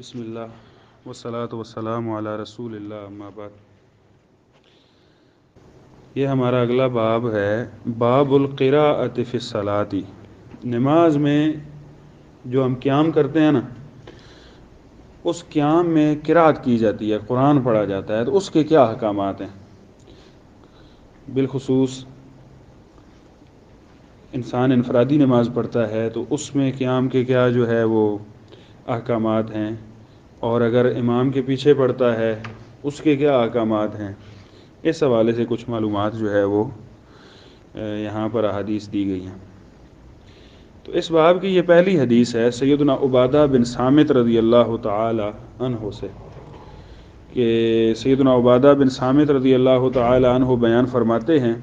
بسم اللہ والصلاۃ والسلام علی رسول اللہ اما بعد۔ یہ ہمارا اگلا باب ہے، باب القراءۃ فی الصلاۃ۔ نماز میں جو ہم قیام کرتے ہیں نا، اس قیام میں قراءت کی جاتی ہے، قرآن پڑھا جاتا ہے، تو اس کے کیا احکامات ہیں؟ بالخصوص انسان انفرادی نماز پڑھتا ہے تو اس میں قیام کے کیا جو ہے وہ احکامات ہیں، اور اگر امام کے پیچھے پڑھتا ہے اس کے کیا احکامات ہیں، اس حوالے سے کچھ معلومات جو ہے وہ یہاں پر احادیث دی گئی ہیں۔ تو اس باب کی یہ پہلی حدیث ہے سیدنا عبادہ بن صامت رضی اللہ تعالی عنہ سے، کہ سیدنا عبادہ بن صامت رضی اللہ تعالی عنہ بیان فرماتے ہیں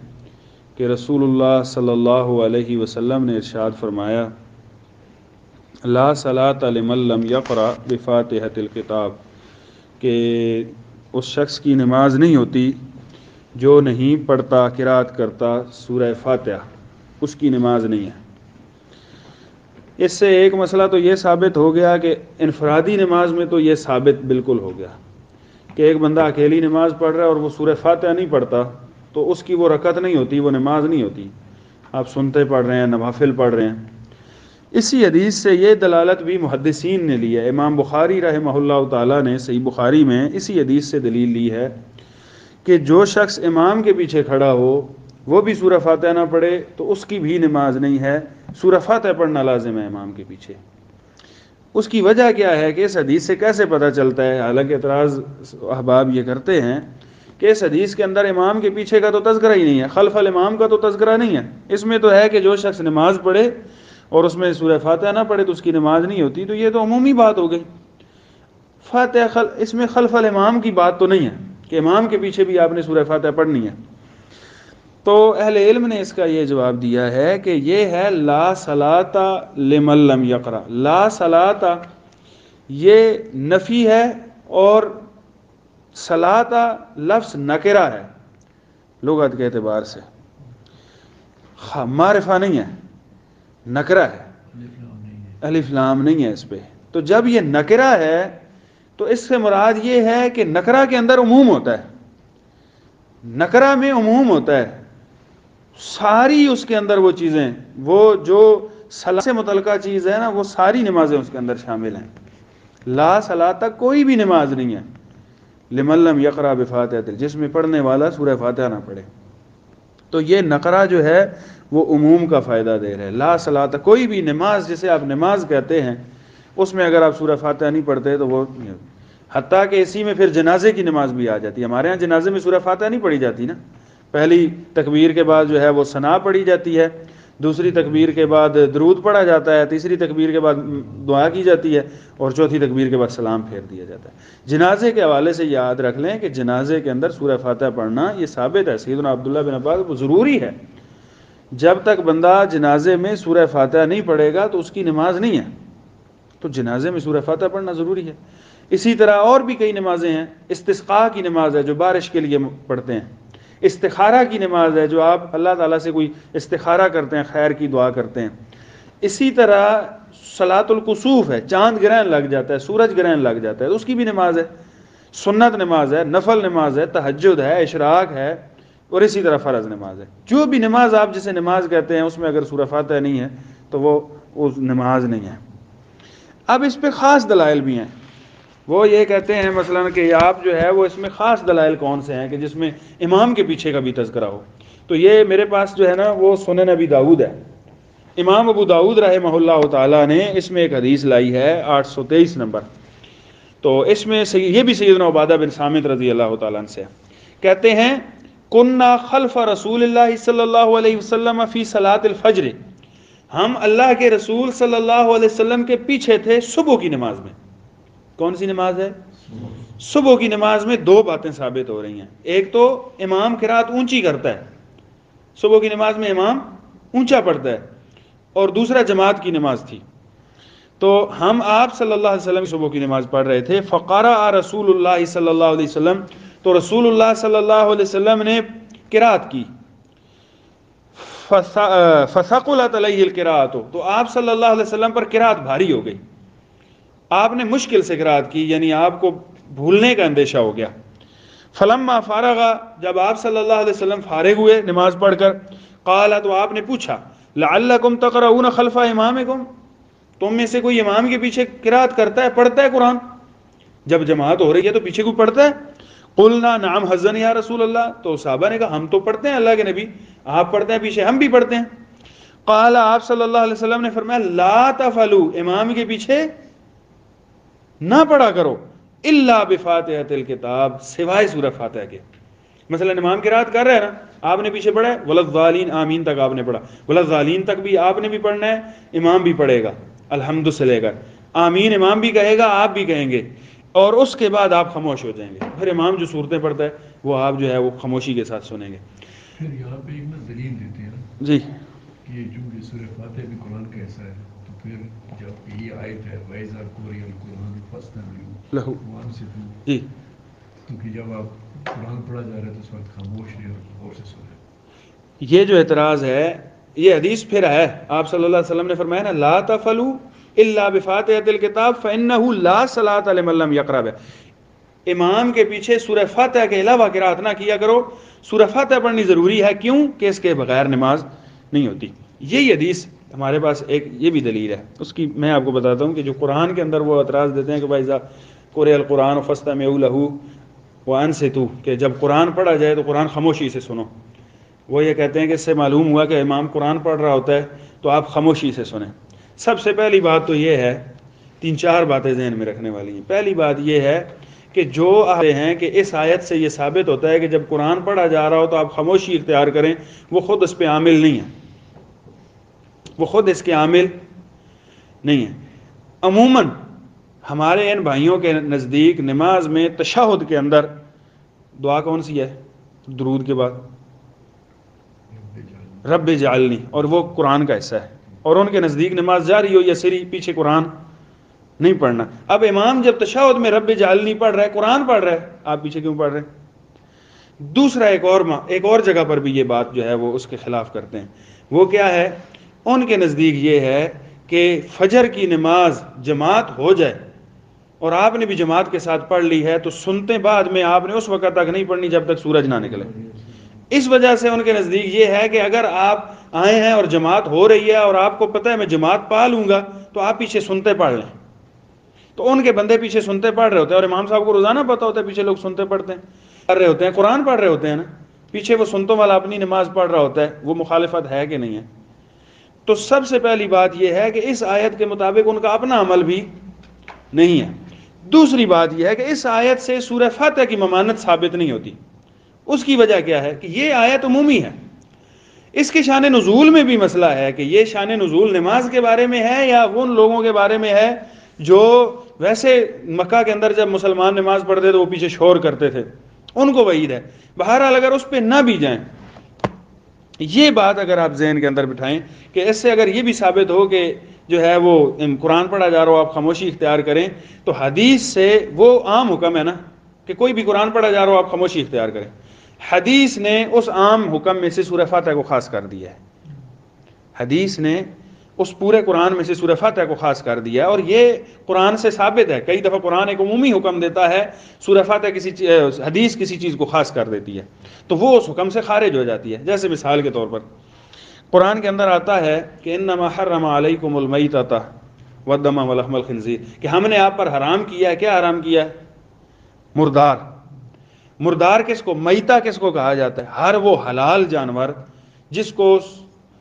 کہ رسول اللہ صلی اللہ علیہ وسلم نے ارشاد فرمایا، لا صلاۃ لمن لم یقرأ بفاتحۃ الکتاب، کہ اس شخص کی نماز نہیں ہوتی جو نہیں پڑھتا، قرات کرتا سورہ فاتحہ، اس کی نماز نہیں ہے۔ اس سے ایک مسئلہ تو یہ ثابت ہو گیا کہ انفرادی نماز میں تو یہ ثابت بالکل ہو گیا کہ ایک بندہ اکیلی نماز پڑھ رہا ہے اور وہ سورہ فاتحہ نہیں پڑھتا تو اس کی وہ رکعت نہیں ہوتی، وہ نماز نہیں ہوتی۔ آپ سنتے پڑھ رہے ہیں، نوافل پڑھ رہے ہیں۔ اسی حدیث سے یہ دلالت بھی محدثین نے لی ہے۔ امام بخاری رحمہ اللہ تعالیٰ نے صحیح بخاری میں اسی حدیث سے دلیل لی ہے کہ جو شخص امام کے پیچھے کھڑا ہو وہ بھی سورہ فاتحہ نہ پڑھے تو اس کی بھی نماز نہیں ہے، سورہ فاتحہ پڑھنا لازم ہے امام کے پیچھے۔ اس کی وجہ کیا ہے کہ اس حدیث سے کیسے پتہ چلتا ہے؟ حالانکہ اعتراض احباب یہ کرتے ہیں کہ اس حدیث کے اندر امام کے پیچھے کا تو تذکرہ ہی نہیں ہے، خلف الامام کا تو تذکرہ نہیں ہے۔ اس میں تو ہے کہ جو شخص نماز پڑھے اور اس میں سورہ فاتحہ نہ پڑھے تو اس کی نماز نہیں ہوتی، تو یہ تو عمومی بات ہو گئی۔ فاتحہ اس میں خلف الامام کی بات تو نہیں ہے کہ امام کے پیچھے بھی آپ نے سورہ فاتحہ پڑھنی ہے۔ تو اہل علم نے اس کا یہ جواب دیا ہے کہ یہ ہے لا صلاۃ لمن لم یقرأ۔ لا صلاۃ یہ نفی ہے اور صلاۃ لفظ نکرہ ہے لغت کے اعتبار سے، معرفہ نہیں ہے، نکرہ ہے، الف لام نہیں ہے اس پہ۔ تو جب یہ نکرہ ہے تو اس سے مراد یہ ہے کہ نکرہ کے اندر عموم ہوتا ہے، نکرہ میں عموم ہوتا ہے، ساری اس کے اندر وہ چیزیں، وہ جو صلاۃ سے متعلقہ چیز ہے نا، وہ ساری نمازیں اس کے اندر شامل ہیں۔ لا صلاۃ کوئی بھی نماز نہیں ہے لمن لم یقرأ بفاتحۃ، جس میں پڑھنے والا سورہ فاتحہ نہ پڑھے۔ تو یہ نقرہ جو ہے وہ عموم کا فائدہ دے رہے ہیں۔ لا صلاۃ کوئی بھی نماز جسے آپ نماز کہتے ہیں اس میں اگر آپ سورہ فاتحہ نہیں پڑھتے تو وہ، حتیٰ کہ اسی میں پھر جنازے کی نماز بھی آ جاتی ہے۔ ہمارے ہاں جنازے میں سورہ فاتحہ نہیں پڑھی جاتی نا، پہلی تکبیر کے بعد جو ہے وہ ثنا پڑھی جاتی ہے، دوسری تکبیر کے بعد درود پڑھا جاتا ہے، تیسری تکبیر کے بعد دعا کی جاتی ہے، اور چوتھی تکبیر کے بعد سلام پھیر دیا جاتا ہے۔ جنازے کے حوالے سے یاد رکھ لیں کہ جنازے کے اندر سورہ فاتحہ پڑھنا یہ ثابت ہے، سیدنا عبداللہ بن عباس وہ ضروری ہے۔ جب تک بندہ جنازے میں سورہ فاتحہ نہیں پڑھے گا تو اس کی نماز نہیں ہے، تو جنازے میں سورہ فاتحہ پڑھنا ضروری ہے۔ اسی طرح اور بھی کئی نمازیں ہیں، استسقاء کی نماز ہے جو بارش کے لیے پڑھتے ہیں، استخارہ کی نماز ہے جو آپ اللہ تعالیٰ سے کوئی استخارہ کرتے ہیں، خیر کی دعا کرتے ہیں۔ اسی طرح صلاۃ الکسوف ہے، چاند گرہن لگ جاتا ہے، سورج گرہن لگ جاتا ہے، تو اس کی بھی نماز ہے، سنت نماز ہے، نفل نماز ہے، تہجد ہے، اشراق ہے، اور اسی طرح فرض نماز ہے۔ جو بھی نماز آپ جسے نماز کہتے ہیں اس میں اگر سورہ فاتحہ نہیں ہے تو وہ نماز نہیں ہے۔ اب اس پہ خاص دلائل بھی ہیں، وہ یہ کہتے ہیں مثلا کہ آپ جو ہے وہ اس میں خاص دلائل کون سے ہیں کہ جس میں امام کے پیچھے کا بھی تذکرہ ہو۔ تو یہ میرے پاس جو ہے نا وہ سنن ابی داؤد ہے، امام ابو داؤد رحمہ اللہ تعالیٰ نے اس میں ایک حدیث لائی ہے 823 نمبر۔ تو اس میں یہ بھی سیدنا عبادہ بن صامت رضی اللہ تعالیٰ عنہ سے کہتے ہیں، کننا خلف رسول اللہ صلی اللہ علیہ وسلم فی صلاۃ الفجر، ہم اللہ کے رسول صلی اللہ علیہ وسلم کے پیچھے تھے صبح کی نماز میں۔ کون سی نماز ہے؟ صبح کی نماز میں دو باتیں ثابت ہو رہی ہیں۔ ایک تو امام قرات اونچی کرتا ہے، صبح کی نماز میں امام اونچا پڑھتا ہے، اور دوسرا جماعت کی نماز تھی۔ تو ہم آپ صلی اللہ علیہ وسلم صبح کی نماز پڑھ رہے تھے، فقرأ رسول اللہ صلی اللہ علیہ وسلم، تو رسول اللہ صلی اللہ علیہ وسلم نے قرات کی، فثقلت علیہ القراءۃ، تو آپ صلی اللہ علیہ وسلم پر قرات بھاری ہو گئی، آپ نے مشکل سے قرات کی، یعنی آپ کو بھولنے کا اندیشہ ہو گیا۔ فلما فارغا، جب آپ صلی اللہ علیہ وسلم فارغ ہوئے نماز پڑھ کر، قال، تو آپ نے پوچھا، لعلکم تقرؤون خلف امامکم، تم میں سے کوئی امام کے پیچھے قرات کرتا ہے، پڑھتا ہے قرآن؟ جب جماعت ہو رہی ہے تو پیچھے کوئی پڑھتا ہے؟ قلنا نعم حزن یا رسول اللہ، تو صحابہ نے کہا ہم تو پڑھتے ہیں اللہ کے نبی، آپ پڑھتے ہیں پیچھے، ہم بھی پڑھتے ہیں۔ قال، آپ صلی اللہ علیہ وسلم نے فرمایا، لا تفعلوا، امام کے پیچھے نہ پڑھا کرو، الا بفاتحۃ الکتاب، سوائے سورہ فاتحہ کے۔ مثلا امام قرات کر رہا ہے نا، آپ نے پیچھے پڑھا ہے ولضالین، آمین تک آپ نے پڑھا، ولضالین تک بھی آپ نے بھی پڑھنا ہے، امام بھی پڑھے گا الحمد سے لے کر آمین، امام بھی کہے گا آپ بھی کہیں گے، اور اس کے بعد آپ خاموش ہو جائیں گے، پھر امام جو صورتیں پڑھتا ہے وہ آپ جو ہے وہ خاموشی کے ساتھ سنیں گے۔ پھر یہاں پہ ایک نا دلیل دیتے ہیں جی کہ یہ چونکہ سورہ فاتحہ بھی قرآن کا حصہ ہے، تو پھر جب یہ آیت ہے وَإِذَا قُرِئَ الْقُرْآنُ فَاسْتَمِعُوا لہو، وَأَنصِتُوا، جی تو کہ جب آپ قرآن پڑھا جا رہا ہے تو اس وقت خاموش رہے اور غور سے سنیں۔ یہ جو اعتراض ہے، یہ حدیث پھر ہے، آپ صلی اللہ علیہ وسلم نے فرمایا نا، لا تفعلوا الا بفاتحۃ الکتاب فانہ لا صلاۃ لمن لم یقرأ بها، امام کے پیچھے سورہ فاتحہ کے علاوہ قرات نہ کیا کرو، سورہ فاتحہ پڑھنی ضروری ہے، کیوں کہ اس کے بغیر نماز نہیں ہوتی۔ یہی حدیث ہمارے پاس ایک یہ بھی دلیل ہے، اس کی میں آپ کو بتاتا ہوں کہ جو قرآن کے اندر وہ اعتراض دیتے ہیں کہ بھائی اذا قرئ القرآن فاستمعوا له وانصتوا، کہ جب قرآن پڑھا جائے تو قرآن خاموشی سے سنو، وہ یہ کہتے ہیں کہ اس سے معلوم ہوا کہ امام قرآن پڑھ رہا ہوتا ہے تو آپ خاموشی سے سنیں۔ سب سے پہلی بات تو یہ ہے، 3-4 باتیں ذہن میں رکھنے والی ہیں۔ پہلی بات یہ ہے کہ جو آتے ہیں کہ اس آیت سے یہ ثابت ہوتا ہے کہ جب قرآن پڑھا جا رہا ہو تو آپ خاموشی اختیار کریں، وہ خود اس پہ عامل نہیں ہے، وہ خود اس کے عامل نہیں ہے۔ عموماً ہمارے ان بھائیوں کے نزدیک نماز میں تشہد کے اندر دعا کون سی ہے درود کے بعد؟ رب اجعلنی، اور وہ قرآن کا حصہ ہے، اور ان کے نزدیک نماز جاری ہو یا سری، پیچھے قرآن نہیں پڑھنا۔ اب امام جب تشہد میں رب اجعلنی پڑھ رہا ہے، قرآن پڑھ رہا ہے، آپ پیچھے کیوں پڑھ رہے ہیں؟ دوسرا ایک اور جگہ پر بھی یہ بات جو ہے وہ اس کے خلاف کرتے ہیں، وہ کیا ہے؟ ان کے نزدیک یہ ہے کہ فجر کی نماز جماعت ہو جائے اور آپ نے بھی جماعت کے ساتھ پڑھ لی ہے تو سنتے بعد میں آپ نے اس وقت تک نہیں پڑھنی جب تک سورج نہ نکلے۔ اس وجہ سے ان کے نزدیک یہ ہے کہ اگر آپ آئے ہیں اور جماعت ہو رہی ہے اور آپ کو پتہ ہے میں جماعت پا لوں گا تو آپ پیچھے سنتے پڑھ لیں۔ تو ان کے بندے پیچھے سنتے پڑھ رہے ہوتے ہیں، اور امام صاحب کو روزانہ پتہ ہوتا ہے پیچھے لوگ سنتے پڑھتے ہیں، پڑھ رہے ہوتے ہیں، قرآن پڑھ رہے ہوتے ہیں نا، پیچھے وہ سنتوں والا اپنی نماز پڑھ رہا ہوتا ہے، وہ مخالفت ہے کہ نہیں ہے؟ تو سب سے پہلی بات یہ ہے کہ اس آیت کے مطابق ان کا اپنا عمل بھی نہیں ہے۔ دوسری بات یہ ہے کہ اس آیت سے سورہ فاتحہ کی ممانت ثابت نہیں ہوتی۔ اس کی وجہ کیا ہے کہ یہ آیت عمومی ہے، اس کے شان نزول میں بھی مسئلہ ہے کہ یہ شان نزول نماز کے بارے میں ہے یا ان لوگوں کے بارے میں ہے جو ویسے مکہ کے اندر جب مسلمان نماز پڑھتے تو وہ پیچھے شور کرتے تھے، ان کو وعید ہے۔ بہرحال اگر اس پہ نہ بھی جائیں، یہ بات اگر آپ ذہن کے اندر بٹھائیں کہ اس سے اگر یہ بھی ثابت ہو کہ جو ہے وہ قرآن پڑھا جا رہا ہو آپ خاموشی اختیار کریں، تو حدیث سے وہ عام حکم ہے نا کہ کوئی بھی قرآن پڑھا جا رہا ہو آپ خاموشی اختیار کریں، حدیث نے اس عام حکم میں سے سورہ فاتحہ کو خاص کر دیا ہے۔ حدیث نے اس پورے قرآن میں سے سورہ فاتحہ کو خاص کر دیا ہے، اور یہ قرآن سے ثابت ہے۔ کئی دفعہ قرآن ایک عمومی حکم دیتا ہے، سورہ فاتحہ حدیث کسی چیز کو خاص کر دیتی ہے تو وہ اس حکم سے خارج ہو جاتی ہے۔ جیسے مثال کے طور پر قرآن کے اندر آتا ہے کہ انما حرم علیکم المیتۃ والدم ولحم الخنزیر، کہ ہم نے آپ پر حرام کیا ہے، کیا حرام کیا ہے؟ مردار۔ مردار کس کو، میتہ کس کو کہا جاتا ہے؟ ہر وہ حلال جانور جس کو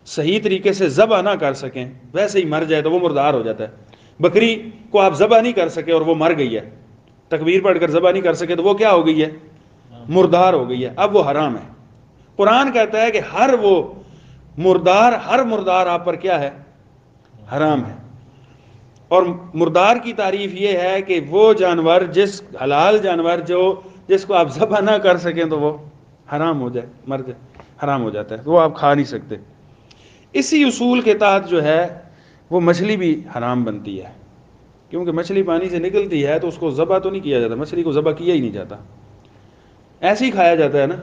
صحیح طریقے سے ذبح نہ کر سکیں، ویسے ہی مر جائے تو وہ مردار ہو جاتا ہے۔ بکری کو آپ ذبح نہیں کر سکے اور وہ مر گئی ہے، تکبیر پڑھ کر ذبح نہیں کر سکے تو وہ کیا ہو گئی ہے؟ مردار ہو گئی ہے، اب وہ حرام ہے۔ قرآن کہتا ہے کہ ہر مردار آپ پر کیا ہے؟ حرام ہے۔ اور مردار کی تعریف یہ ہے کہ وہ جانور حلال جانور جس کو آپ ذبح نہ کر سکیں تو وہ حرام ہو جائے، مر جائے، حرام ہو جاتا ہے، وہ آپ کھا نہیں سکتے۔ اسی اصول کے تحت جو ہے وہ مچھلی بھی حرام بنتی ہے، کیونکہ مچھلی پانی سے نکلتی ہے تو اس کو ذبح تو نہیں کیا جاتا، مچھلی کو ذبح کیا ہی نہیں جاتا، ایسے ہی کھایا جاتا ہے نا۔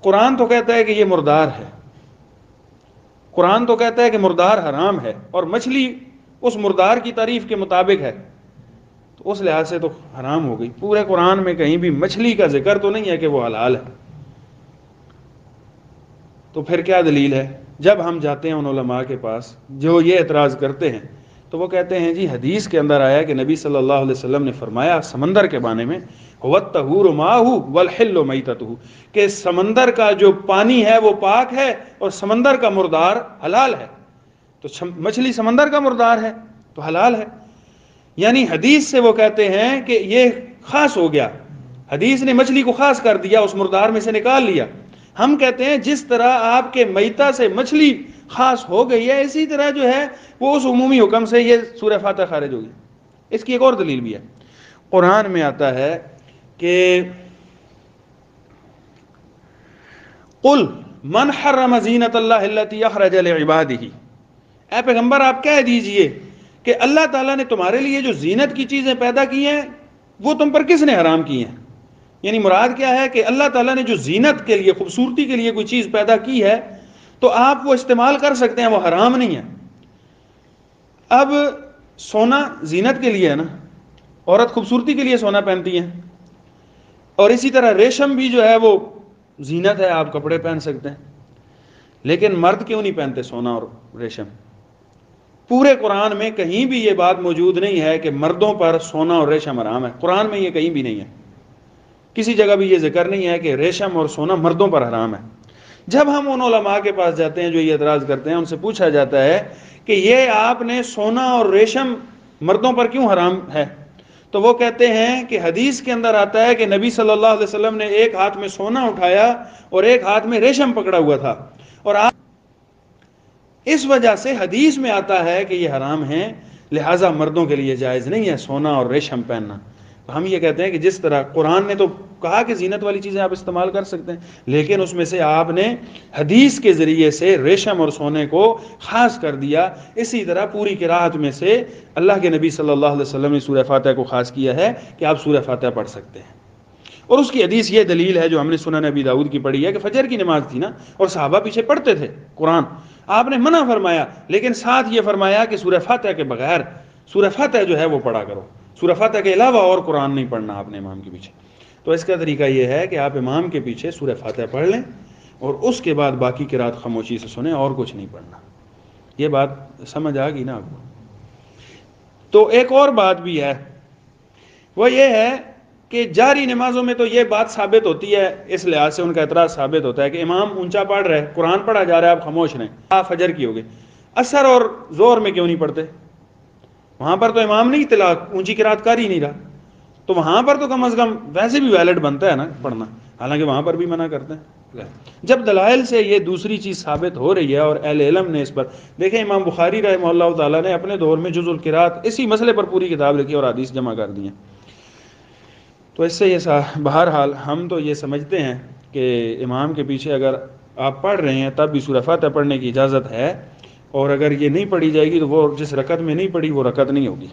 قرآن تو کہتا ہے کہ یہ مردار ہے، قرآن تو کہتا ہے کہ مردار حرام ہے، اور مچھلی اس مردار کی تعریف کے مطابق ہے، تو اس لحاظ سے تو حرام ہو گئی. پورے قرآن میں کہیں بھی مچھلی کا ذکر تو نہیں ہے کہ وہ حلال ہے. تو پھر کیا دلیل ہے؟ جب ہم جاتے ہیں ان علماء کے پاس جو یہ اعتراض کرتے ہیں تو وہ کہتے ہیں جی حدیث کے اندر آیا کہ نبی صلی اللہ علیہ وسلم نے فرمایا سمندر کے بارے میں وَالطَّهُورُ مَاؤُهُ وَالْحِلُّ مَيْتَتُهُ کہ سمندر کا جو پانی ہے وہ پاک ہے اور سمندر کا مردار حلال ہے. تو مچھلی سمندر کا مردار ہے تو حلال ہے. یعنی حدیث سے وہ کہتے ہیں کہ یہ خاص ہو گیا, حدیث نے مچھلی کو خاص کر دیا, اس مردار میں سے نکال لیا. ہم کہتے ہیں جس طرح آپ کے میتہ سے مچھلی خاص ہو گئی ہے اسی طرح جو ہے وہ اس عمومی حکم سے یہ سورہ فاتحہ خارج ہوگی. اس کی ایک اور دلیل بھی ہے. قرآن میں آتا ہے کہ قل من حرم زینت اللہ التی اخرج لعبادہ, اے پیغمبر آپ کہہ دیجئے کہ اللہ تعالیٰ نے تمہارے لیے جو زینت کی چیزیں پیدا کی ہیں وہ تم پر کس نے حرام کی ہیں. یعنی مراد کیا ہے کہ اللہ تعالیٰ نے جو زینت کے لیے خوبصورتی کے لیے کوئی چیز پیدا کی ہے تو آپ وہ استعمال کر سکتے ہیں, وہ حرام نہیں ہے. اب سونا زینت کے لیے ہے نا, عورت خوبصورتی کے لیے سونا پہنتی ہیں, اور اسی طرح ریشم بھی جو ہے وہ زینت ہے, آپ کپڑے پہن سکتے ہیں. لیکن مرد کیوں نہیں پہنتے سونا اور ریشم؟ پورے قرآن میں کہیں بھی یہ بات موجود نہیں ہے کہ مردوں پر سونا اور ریشم حرام ہے. قرآن میں یہ کہیں بھی نہیں ہے, کسی جگہ بھی یہ ذکر نہیں ہے کہ ریشم اور سونا مردوں پر حرام ہے. جب ہم ان علماء کے پاس جاتے ہیں جو یہ اعتراض کرتے ہیں, ان سے پوچھا جاتا ہے کہ یہ آپ نے سونا اور ریشم مردوں پر کیوں حرام ہے, تو وہ کہتے ہیں کہ حدیث کے اندر آتا ہے کہ نبی صلی اللہ علیہ وسلم نے ایک ہاتھ میں سونا اٹھایا اور ایک ہاتھ میں ریشم پکڑا ہوا تھا, اور آپ اس وجہ سے حدیث میں آتا ہے کہ یہ حرام ہیں, لہٰذا مردوں کے لیے جائز نہیں ہے سونا اور ریشم پہننا. تو ہم یہ کہتے ہیں کہ جس طرح قرآن نے تو کہا کہ زینت والی چیزیں آپ استعمال کر سکتے ہیں, لیکن اس میں سے آپ نے حدیث کے ذریعے سے ریشم اور سونے کو خاص کر دیا. اسی طرح پوری قرأت میں سے اللہ کے نبی صلی اللہ علیہ وسلم نے سورہ فاتحہ کو خاص کیا ہے کہ آپ سورہ فاتحہ پڑھ سکتے ہیں. اور اس کی حدیث یہ دلیل ہے جو ہم نے سنن ابی داؤد کی پڑھی ہے کہ فجر کی نماز تھی نا, اور صحابہ پیچھے پڑھتے تھے قرآن, آپ نے منع فرمایا لیکن ساتھ یہ فرمایا کہ سورہ فاتحہ کے بغیر سورہ فاتحہ جو ہے وہ پڑھا کرو, سورہ فاتحہ کے علاوہ اور قرآن نہیں پڑھنا آپ نے امام کے پیچھے. تو اس کا طریقہ یہ ہے کہ آپ امام کے پیچھے سورہ فاتحہ پڑھ لیں اور اس کے بعد باقی قرأت خاموشی سے سنیں, اور کچھ نہیں پڑھنا. یہ بات سمجھ آ گئی نا آپ کو؟ تو ایک اور بات بھی ہے, وہ یہ ہے کہ جاری نمازوں میں تو یہ بات ثابت ہوتی ہے, اس لحاظ سے ان کا اعتراض ثابت ہوتا ہے کہ امام اونچا پڑھ رہے, قرآن پڑھا جا رہا ہے, آپ خاموش رہیں. آپ فجر کی ہوگی, عصر اور ظہر میں کیوں نہیں پڑھتے؟ وہاں پر تو امام نہیں طلاق اونچی قرأت کر ہی نہیں رہا, تو وہاں پر تو کم از کم ویسے بھی ویلڈ بنتا ہے نا پڑھنا, حالانکہ وہاں پر بھی منع کرتے ہیں. جب دلائل سے یہ دوسری چیز ثابت ہو رہی ہے اور اہل علم نے اس پر, دیکھیں امام بخاری رحمہ اللہ تعالیٰ نے اپنے دور میں جز القرأت اسی مسئلے پر پوری کتاب لکھی اور حدیث جمع کر دی ہیں. تو اس سے یہ بہرحال ہم تو یہ سمجھتے ہیں کہ امام کے پیچھے اگر آپ پڑھ رہے ہیں تب بھی سورہ فاتحہ پڑھنے کی اجازت ہے, اور اگر یہ نہیں پڑھی جائے گی تو وہ جس رکعت میں نہیں پڑھی وہ رکعت نہیں ہوگی.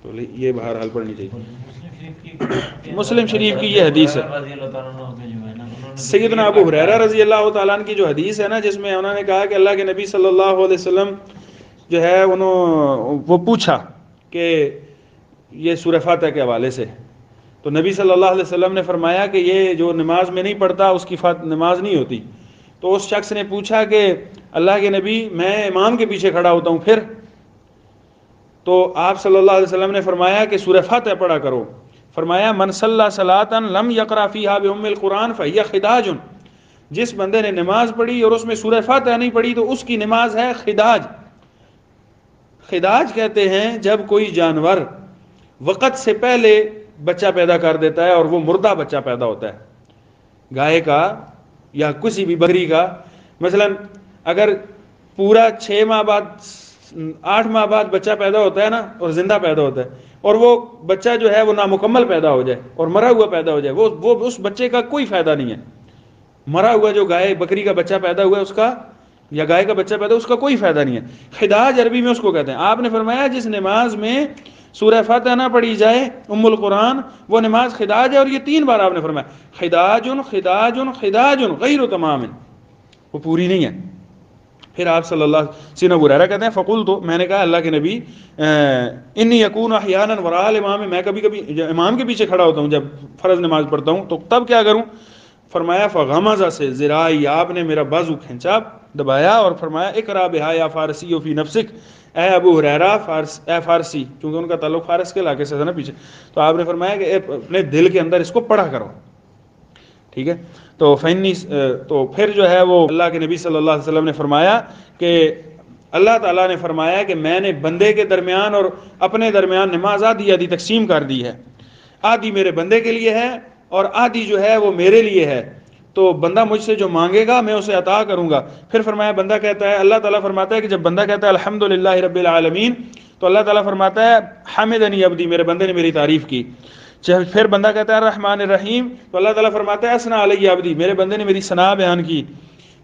تو یہ بہرحال پڑھنی چاہیے. مسلم شریف کی یہ حدیث ہے, سیدنا ابو ہریرہ رضی اللہ تعالیٰ عنہ کی جو حدیث ہے نا, جس میں انہوں نے کہا کہ اللہ کے نبی صلی اللہ علیہ وسلم جو ہے وہ پوچھا کہ یہ سورہ فاتحہ کے حوالے سے, تو نبی صلی اللہ علیہ وسلم نے فرمایا کہ یہ جو نماز میں نہیں پڑھتا اس کی نماز نہیں ہوتی. تو اس شخص نے پوچھا کہ اللہ کے نبی میں امام کے پیچھے کھڑا ہوتا ہوں پھر, تو آپ صلی اللہ علیہ وسلم نے فرمایا کہ سورہ فاتحہ پڑھا کرو. فرمایا من صلی صلاۃ لم یقرأ فیہا بأم القرآن فہی خداج, جس بندے نے نماز پڑھی اور اس میں سورہ فاتحہ نہیں پڑھی تو اس کی نماز ہے خداج. خداج کہتے ہیں جب کوئی جانور وقت سے پہلے بچہ پیدا کر دیتا ہے اور وہ مردہ بچہ پیدا ہوتا ہے, گائے کا یا کسی بھی بکری کا. مثلا اگر پورا 6 ماہ بعد 8 ماہ بعد بچہ پیدا ہوتا ہے نا, اور زندہ پیدا ہوتا ہے, اور وہ بچہ جو ہے وہ نامکمل پیدا ہو جائے اور مرا ہوا پیدا ہو جائے, وہ اس بچے کا کوئی فائدہ نہیں ہے. مرا ہوا جو گائے بکری کا بچہ پیدا ہوا ہے اس کا, یا گائے کا بچہ پیدا ہوا اس کا کوئی فائدہ نہیں ہے. خداج عربی میں اس کو کہتے ہیں. آپ نے فرمایا جس نماز میں سورہ فاتحہ نہ پڑھی جائے ام القرآن وہ نماز خداج ہے, اور یہ 3 بار آپ نے فرمایا خداج خداج خداج غیر تمام, وہ پوری نہیں ہے. پھر آپ صلی اللہ سیدنا ابو ہریرہ کہتے ہیں فقلت، تو میں نے کہا اللہ کے نبی انی یکون احیانا وراء الامام، میں کبھی کبھی امام کے پیچھے کھڑا ہوتا ہوں جب فرض نماز پڑھتا ہوں، تو تب کیا کروں؟ فرمایا فغمز سے ذراعی، آپ نے میرا بازو کھینچا، دبایا، اور فرمایا اقرا بہا یا فارسی فی نفسک، اے ابو ہریرہ اے فارسی، کیونکہ ان کا تعلق فارس کے علاقے سے تھا نا پیچھے، تو آپ نے فرمایا کہ اپنے دل کے اندر اس کو پڑھا کرو، ٹھیک ہے. تو فینی، تو پھر جو ہے وہ اللہ کے نبی صلی اللہ علیہ وسلم نے فرمایا کہ اللہ تعالیٰ نے فرمایا کہ میں نے بندے کے درمیان اور اپنے درمیان نماز آدھی آدھی تقسیم کر دی ہے، آدھی میرے بندے کے لیے ہے اور آدھی جو ہے وہ میرے لیے ہے، تو بندہ مجھ سے جو مانگے گا میں اسے عطا کروں گا. پھر فرمایا بندہ کہتا ہے، اللہ تعالیٰ فرماتا ہے کہ جب بندہ کہتا ہے الحمدللہ رب العالمین، تو اللہ تعالیٰ فرماتا ہے حمدنی عبدی، میرے بندے نے میری تعریف کی. پھر بندہ کہتا ہے الرحمن الرحیم، تو اللہ تعالیٰ فرماتا ہے اثنا علی عبدی، میرے بندے نے میری ثنا بیان کی.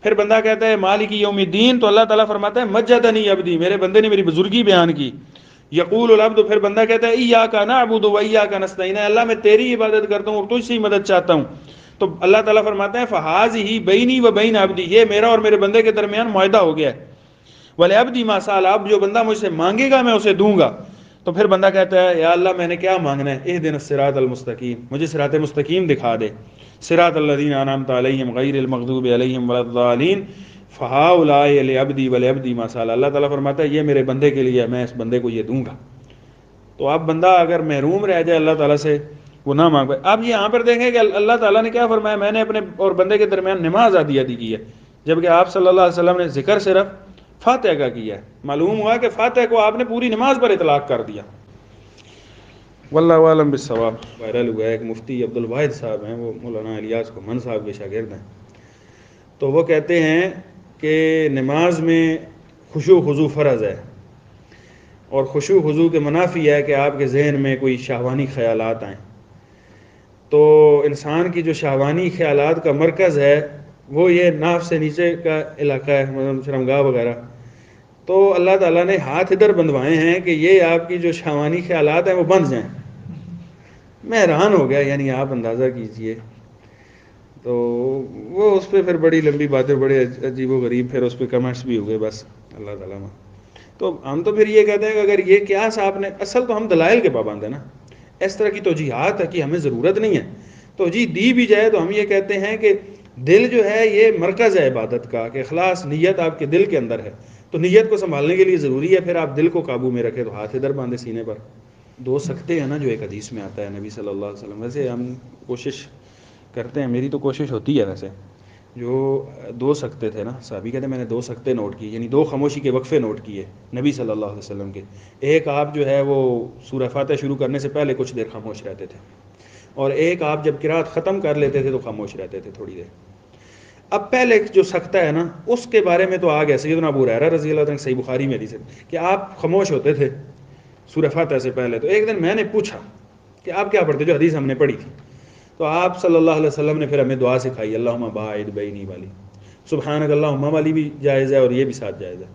پھر بندہ کہتا ہے مالک یوم الدین، تو اللہ تعالیٰ فرماتا ہے مجدنی عبدی، میرے بندے نے میری بزرگی بیان کی. یقول العبد، پھر بندہ کہتا ہے ایاک نعبد و ایاک نستعین، اللہ میں تیری عبادت کرتا ہوں اور تجھ سے ہی مدد چاہتا ہوں. تو اللہ تعالیٰ فرماتا ہے فہذہ بینی و بین عبدی، یہ میرا اور میرے بندے کے درمیان معاہدہ ہو گیا ہے. ولعبدی ما سأل، اب جو بندہ مجھ سے مانگے گا میں اسے دوں گا. تو پھر بندہ کہتا ہے یا اللہ میں نے کیا مانگنا ہے، اہدنا الصراط المستقیم، مجھے صراط مستقیم دکھا دے، صراط الذین انعمت علیہم غیر المغضوب علیہم ولا الضالین فہؤلاء لعبدی ولعبدی ما سأل. اللہ تعالیٰ فرماتا ہے یہ میرے بندے کے لیے ہے، میں اس بندے کو یہ دوں گا. تو اب بندہ اگر محروم رہ جائے اللہ تعالیٰ سے، وہ نہ مانگ پائے. اب یہاں پر دیکھیں کہ اللہ تعالیٰ نے کیا فرمایا، میں نے اپنے اور بندے کے درمیان نماز آدھی آدھی کی ہے، جبکہ آپ صلی اللہ علیہ وسلم نے ذکر صرف فاتحہ کا کیا ہے. معلوم ہوا کہ فاتحہ کو آپ نے پوری نماز پر اطلاق کر دیا. واللہ اعلم بالصواب. وائرل ہوا ہے ایک مفتی عبد الواحد صاحب ہیں، وہ مولانا الیاس کومن صاحب کے شاگرد ہیں، تو وہ کہتے ہیں کہ نماز میں خشوع خضوع فرض ہے، اور خشوع خضوع کے منافی ہے کہ آپ کے ذہن میں کوئی شہوانی خیالات آئیں. تو انسان کی جو شہوانی خیالات کا مرکز ہے وہ یہ ناف سے نیچے کا علاقہ ہے، مطلب شرمگاہ وغیرہ. تو اللہ تعالیٰ نے ہاتھ ادھر بندھوائے ہیں کہ یہ آپ کی جو شہوانی خیالات ہیں وہ بند جائیں. میں حیران ہو گیا، یعنی آپ اندازہ کیجئے. تو وہ اس پہ پھر بڑی لمبی باتیں، بڑے عجیب و غریب پھر اس پہ کمنٹس بھی ہوئے، بس اللہ تعالیٰ میں. تو ہم تو پھر یہ کہتے ہیں کہ اگر یہ قیاس آپ نے، اصل تو ہم دلائل کے پابند ہیں نا، اس طرح کی توجیحات ہے کہ ہمیں ضرورت نہیں ہے. توجیح دی بھی جائے تو ہم یہ کہتے ہیں کہ دل جو ہے یہ مرکز ہے عبادت کا، کہ اخلاص نیت آپ کے دل کے اندر ہے. تو نیت کو سنبھالنے کے لیے ضروری ہے پھر آپ دل کو قابو میں رکھیں. تو ہاتھ ادھر باندھے سینے پر. دو سکتے ہیں نا جو ایک حدیث میں آتا ہے نبی صلی اللہ علیہ وسلم، ویسے ہم کوشش کرتے ہیں، میری تو کوشش ہوتی ہے ویسے، جو دو سکتے تھے نا، صحابی کہتے ہیں میں نے دو سکتے نوٹ کیے، یعنی دو خاموشی کے وقفے نوٹ کیے نبی صلی اللہ علیہ وسلم کے. ایک آپ جو ہے وہ سورہ فاتحہ شروع کرنے سے پہلے کچھ دیر خاموش رہتے تھے، اور ایک آپ جب قرات ختم کر لیتے تھے تو خاموش رہتے تھے تھوڑی دیر. اب پہلے جو سکتہ ہے نا اس کے بارے میں تو آ گیا سیدنا ابو ہریرہ رضی اللہ عنہ، صحیح بخاری میں حدیث ہے کہ آپ خاموش ہوتے تھے سورہ فاتحہ سے پہلے. تو ایک دن میں نے پوچھا کہ آپ کیا پڑھتے، جو حدیث ہم نے پڑھی تھی. تو آپ صلی اللہ علیہ وسلم نے پھر ہمیں دعا سکھائی، اللہم باعد بینی والی، سبحانک اللہم والی بھی جائز ہے اور یہ بھی ساتھ جائز ہے.